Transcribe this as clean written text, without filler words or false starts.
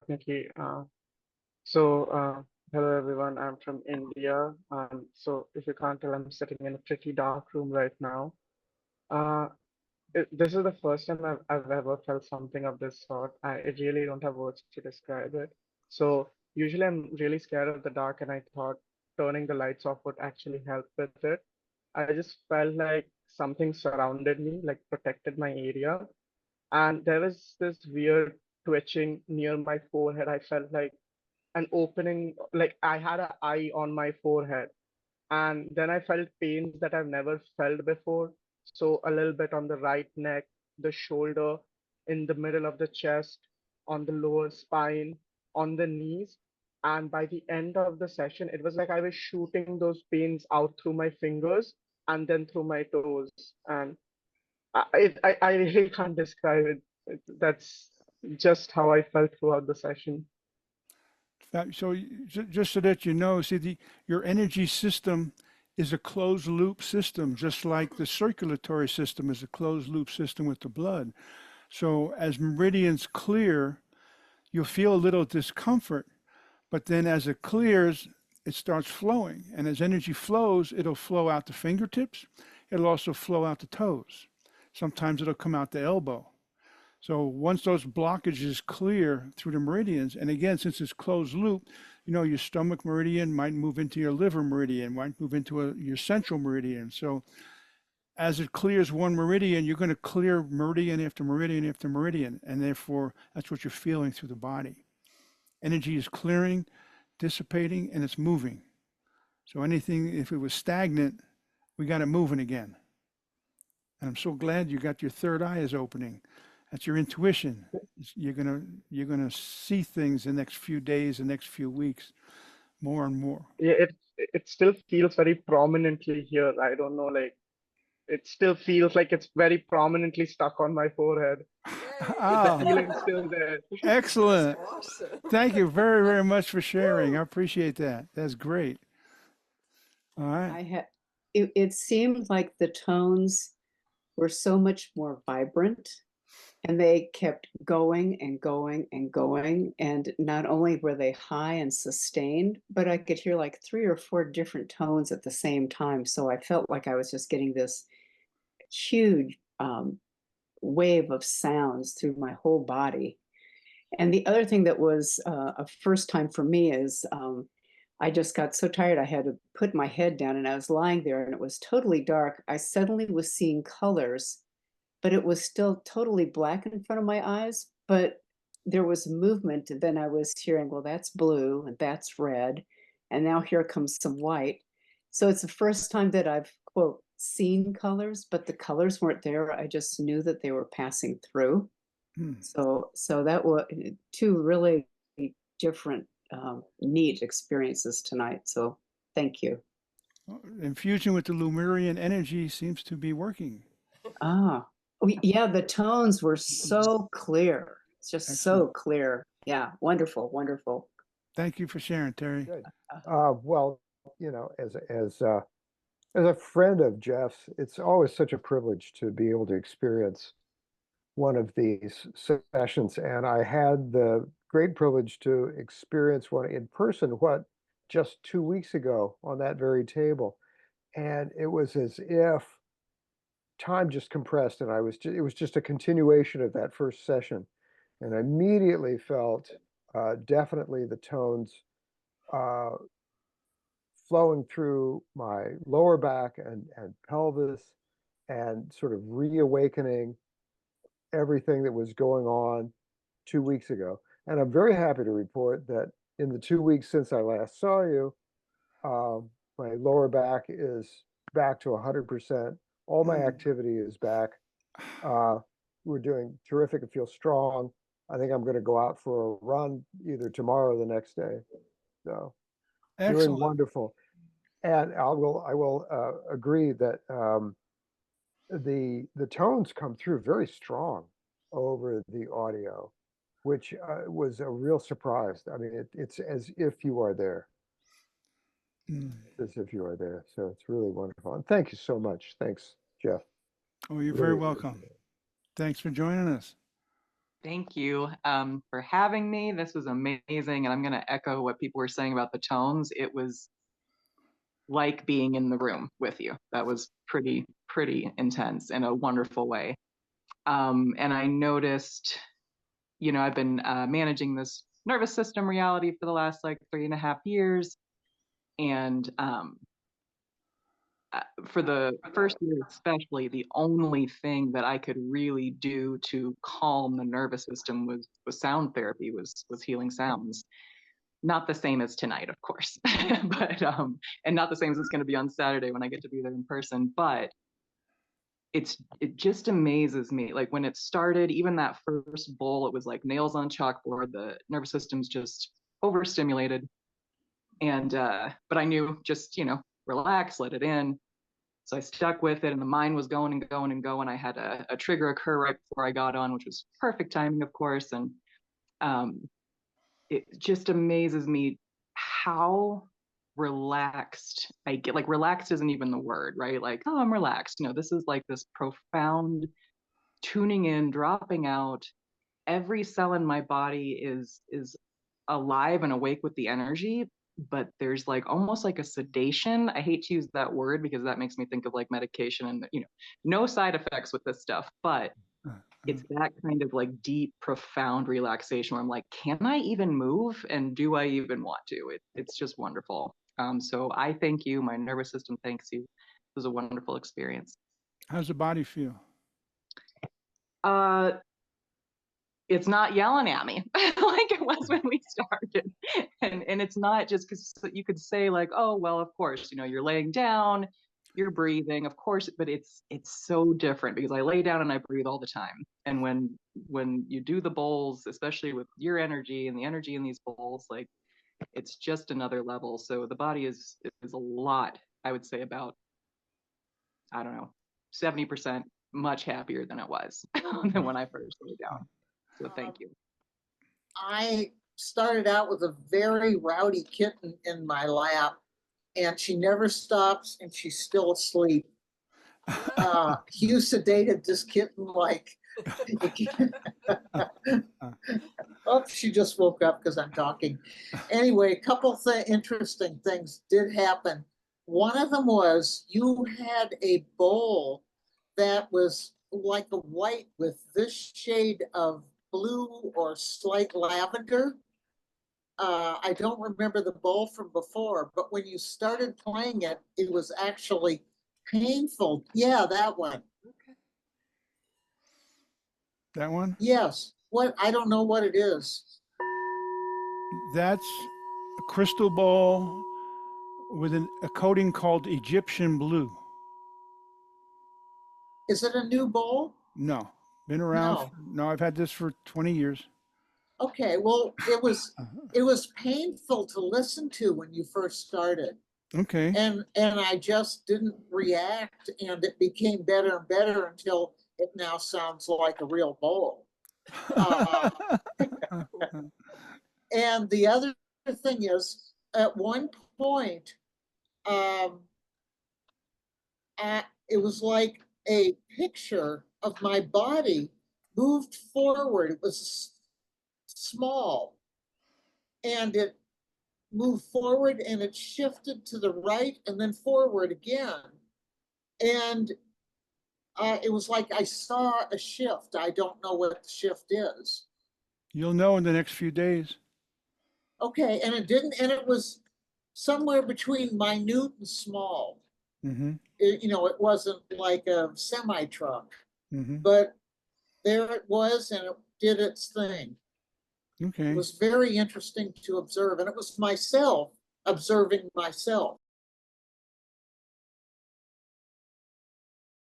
definitely. So, hello everyone. I'm from India. So if you can't tell, I'm sitting in a pretty dark room right now. Uh, this is the first time I've ever felt something of this sort. I really don't have words to describe it. So usually I'm really scared of the dark, and I thought turning the lights off would actually help with it. I just felt like something surrounded me, like protected my area, and there was this weird twitching near my forehead. I felt like an opening, like I had an eye on my forehead. And then I felt pains that I've never felt before. So a little bit on the right neck, the shoulder, in the middle of the chest, on the lower spine, on the knees. And by the end of the session, it was like I was shooting those pains out through my fingers and then through my toes. And I really can't describe it. That's just how I felt throughout the session. Just so that you know, see, your energy system is a closed loop system, just like the circulatory system is a closed loop system with the blood. So as meridians clear, you'll feel a little discomfort, but then as it clears, it starts flowing. And as energy flows, it'll flow out the fingertips. It'll also flow out the toes. Sometimes it'll come out the elbow. So once those blockages clear through the meridians, and again, since it's closed loop, your stomach meridian might move into your liver meridian, might move into your central meridian. So as it clears one meridian, you're going to clear meridian after meridian after meridian, and therefore that's what you're feeling through the body. Energy is clearing, dissipating, and it's moving. So anything, if it was stagnant, we got it moving again. And I'm so glad you got your third eye is opening. That's your intuition. You're gonna see things the next few days, the next few weeks, more and more. Yeah, it still feels very prominently here. I don't know, like it still feels like it's very prominently stuck on my forehead. The Ah, feeling's still there. excellent. Thank you very, very much for sharing. I appreciate that. That's great. All right. I had it seemed like the tones were so much more vibrant and they kept going and going and going. And not only were they high and sustained, but I could hear like three or four different tones at the same time. So I felt like I was just getting this huge wave of sounds through my whole body. And the other thing that was a first time for me is I just got so tired I had to put my head down and I was lying there and it was totally dark. I suddenly was seeing colors, but it was still totally black in front of my eyes. But there was movement. And then I was hearing, well, that's blue and that's red. And now here comes some white. So it's the first time that I've, quote, seen colors, but the colors weren't there. I just knew that they were passing through. Hmm. So that was two really different, neat experiences tonight. So thank you. Infusion with the Lemurian energy seems to be working. Ah, yeah, the tones were so clear. It's just so Excellent. clear. Yeah, wonderful, wonderful. Thank you for sharing, Terry. Good. Uh, Well, as a friend of Jeff's, it's always such a privilege to be able to experience one of these sessions. And I had the great privilege to experience one in person, just 2 weeks ago on that very table. And it was as if time just compressed and it was just a continuation of that first session. And I immediately felt definitely the tones uh, flowing through my lower back and pelvis and sort of reawakening everything that was going on 2 weeks ago. And I'm very happy to report that in the 2 weeks since I last saw you, my lower back is back to 100%. All my Mm. activity is back. Uh, we're doing terrific. I feel strong. I think I'm going to go out for a run either tomorrow or the next day. So doing Excellent. wonderful. And I will agree that the tones come through very strong over the audio, which was a real surprise. I mean, it's as if you are there, Mm. as if you are there. So it's really wonderful. And thank you so much. Thanks, Jeff. Oh, you're very Really welcome. appreciate it. Thanks for joining us. Thank you for having me. This was amazing. And I'm going to echo what people were saying about the tones. It was like being in the room with you. That was pretty intense in a wonderful way. And I noticed, I've been managing this nervous system reality for the last like 3.5 years. And for the first year especially, the only thing that I could really do to calm the nervous system was sound therapy, was healing sounds. Not the same as tonight, of course, but and not the same as it's going to be on Saturday when I get to be there in person. But it just amazes me. Like when it started, even that first bowl, it was like nails on chalkboard. The nervous system's just overstimulated, and but I knew just relax, let it in. So I stuck with it, and the mind was going and going and going. I had a trigger occur right before I got on, which was perfect timing, of course, and it just amazes me how relaxed I get. Like relaxed isn't even the word, right? Like, oh, I'm relaxed. No, this is like this profound tuning in, dropping out. Every cell in my body is alive and awake with the energy, but there's like almost like a sedation. I hate to use that word because that makes me think of like medication and no side effects with this stuff, but it's that kind of like deep, profound relaxation where I'm like, can I even move? And do I even want to? It's just wonderful. So I thank you. My nervous system thanks you. It was a wonderful experience. How's the body feel? It's not yelling at me like it was when we started. And it's not just because you could say like, oh, well, of course, you're laying down, you're breathing, of course, but it's so different because I lay down and I breathe all the time. And when you do the bowls, especially with your energy and the energy in these bowls, like it's just another level. So the body is a lot, I would say about, I don't know, 70% much happier than it was than when I first lay down. So thank you. I started out with a very rowdy kitten in my lap, and she never stops, and she's still asleep. You sedated this kitten like. Oh, she just woke up because I'm talking. Anyway, a couple of interesting things did happen. One of them was you had a bowl that was like a white with this shade of blue or slight lavender. I don't remember the bowl from before, but when you started playing it, it was actually painful. Yeah, that one. That one? Yes. What? I don't know what it is. That's a crystal ball with a coating called Egyptian blue. Is it a new bowl? No, been around. No, I've had this for 20 years. Okay, well, it was painful to listen to when you first started. Okay. And I just didn't react, and it became better and better until it now sounds like a real bowl. And the other thing is, at one point, it was like a picture of my body moved forward. It was small, and it moved forward, and it shifted to the right and then forward again. And it was like I saw a shift. I don't know what the shift is. You'll know in the next few days. Okay, and it was somewhere between minute and small. Mm-hmm. It wasn't like a semi-truck, Mm-hmm. but there it was, and it did its thing. Okay. It was very interesting to observe, and it was myself observing myself.